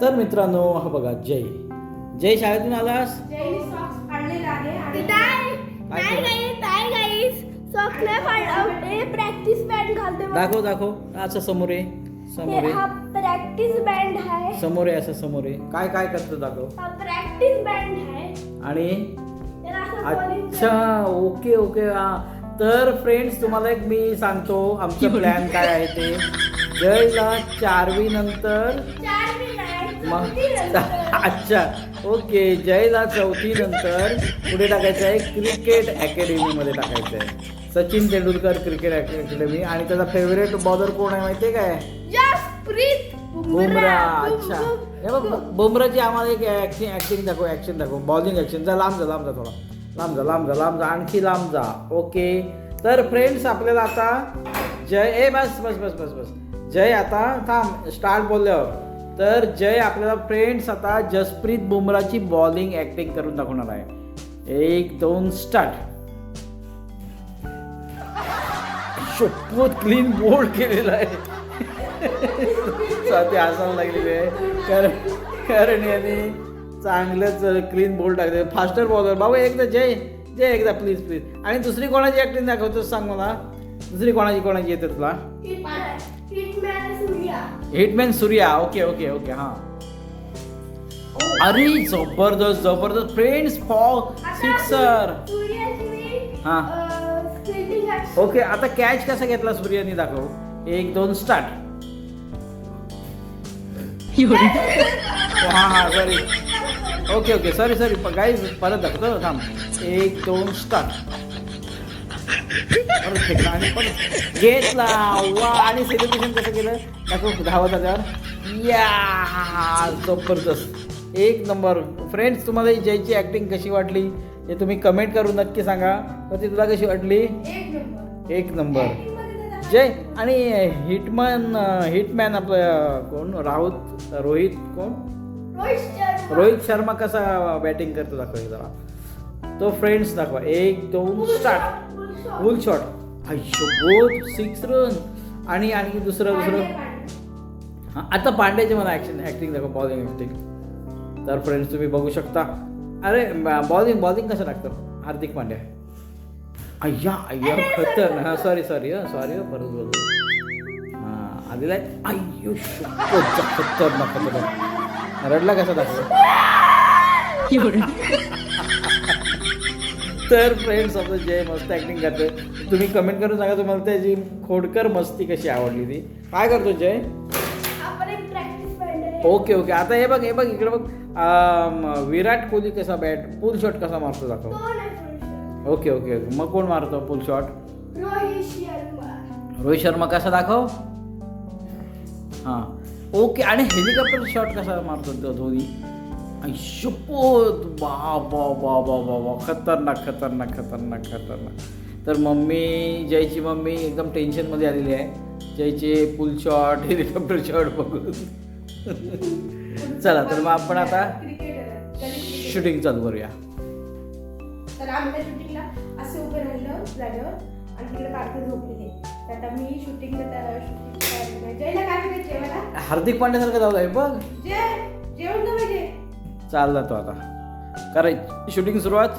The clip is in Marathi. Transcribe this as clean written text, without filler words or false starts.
तर मित्रांनो, हा बघा जय जय शाळेतून आलास? जयने सॉक्स फाडलेला आहे आणि प्रॅक्टिस बँड घालते दाखव दाखव असं समोर आहे, समोर हा आहे, प्रॅक्टिस बँड आहे. समोर आहे, असं समोर आहे. काय काय करतो दाखव. हा प्रॅक्टिस बँड आहे. आणि त्याला असं bowling अच्छा, ओके ओके. हा तर फ्रेंड्स, तुम्हाला एक मी सांगतो आमचं प्लॅन काय आहे ते. जयला 4वी नंतर चारवी नाही, मग चौथी नंतर. अच्छा ओके, जयला 4थी नंतर पुढे टाकायचं आहे क्रिकेट अकॅडमीमध्ये टाकायचं आहे. Sachin Tendulkar cricket academy. आणि त्याचा फेवरेट बॉलर कोण आहे माहिती आहे काय? जसप्रीत बुमराह. अच्छा, हे बघ बुमराहची आम्हाला एक ऍक्टिंग दाखव, ऍक्शन दाखव, बॉलिंग ऍक्शन. जा लांब जा, लांब जा, थोडा लांब जा, लांब जा, लांब जा, आणखी लांब जा. ओके, तर फ्रेंड्स आपल्याला आता जय बस बस बस बस बस जय आता थांब, स्टार्ट बोलल्यावर. तर जय आपल्याला फ्रेंड्स आता जसप्रीत बुमराहची बॉलिंग ऍक्टिंग करून दाखवणार आहे. 1 2 स्टार्ट. शपथ क्लीन बोल्ड केलेला आहे. ते हसायला लागलेली आहे कारण याने चांगलंच क्लीन बोल्ड टाकले. फास्टर बॉलर बाबा. एकदा जय जय एकदा प्लीज प्लीज. आणि दुसरी कोणाची ऍक्टिंग दाखवतोस सांग मला. दुसरी कोणाची येते तुला? Hitman Surya. Hitman Surya. Okay okay okay. हा अरे जबरदस्त जबरदस्त फ्रेंड्स. सिक्सर. सूर्याची हा फील्डिंग आहे. ओके, आता कॅच कसा घेतला सूर्याने दाखव. 1 2 स्टार्ट. हा हा sorry. Okay okay sorry sorry guys, परत दाखवतो थांब. 1 2 स्टार्ट. परत फेकला आणि परत घेतला. वा. आणि सेलिब्रेशन कसं केलं दाखव. धावत आल्यावर या जबरदस्त, 1 नंबर. फ्रेंड्स, तुम्हाला ही जयची ऍक्टिंग कशी वाटली हे तुम्ही कमेंट करून नक्की सांगा. तर ती तुला कशी वाटली? एक 1 नंबर. नंबर. Acting मध्ये तर दाखव. जय. आणि हिटमॅन आपलं कोण? रोहित कोण? रोहित शर्मा कसा बॅटिंग करतो दाखव जरा. तो फ्रेंड्स दाखवा. 1 2 स्टार्ट. फुल शॉट. Both 6 run. आणि आणखी दुसरं हां, आता पांड्याचे मला ऍक्टिंग दाखव, बॉलिंग ऍक्टिंग. तर फ्रेंड्स तुम्ही बघू शकता. अरे बॉलिंग कसं टाकतं हार्दिक पांड्या. अय्या अय्या खतर. हां सॉरी सॉरी सॉरी परत बोलतो. हां आलेला आहे. अय्यो खतरनाक खतरनाक. रडला कसा दाखवतो. तर फ्रेंड्स, आपलं जय मस्त ऍक्टिंग करतोय. तुम्ही कमेंट करून सांगा तुम्हाला त्याची खोडकर मस्ती कशी आवडली ती. काय करतो जय? आपण एक प्रॅक्टिस बँड आहे. Okay okay. आता हे बघ इकडे बघ. विराट कोहली कसा पुल शॉट कसा मारतो दाखव. तो नाही पुरुष. Okay okay. मग कोण मारतो पुल शॉट? रोहित शर्मा. रोहित शर्मा कसा दाखव. हां ओके. आणि हेलिकॉप्टर शॉट कसा मारतो तो धोनी? शपथ. बा बा बा बा बा बा खतरनाक खतरनाक खतरनाक खतरनाक. तर जयची मम्मी एकदम टेन्शनमध्ये आलेली आहे जयचे पुल शॉट हेलिकॉप्टर शॉट बघून. चला तर मग आपण आता क्रिकेटर शूटिंग चालू करूया. तर आम्ही त्या शूटिंगला असे उभे राहिलो जागेवर आणि तिकडे पार्थ झोपलेले. तर आता मी शूटिंगला शूटिंग जयला काय करायचे मला? हार्दिक पांड्यासारखं जाऊ आहे बघ. जय जेवण तर पाहिजे. चालला तो आता. करायची शूटिंग सुरुवात.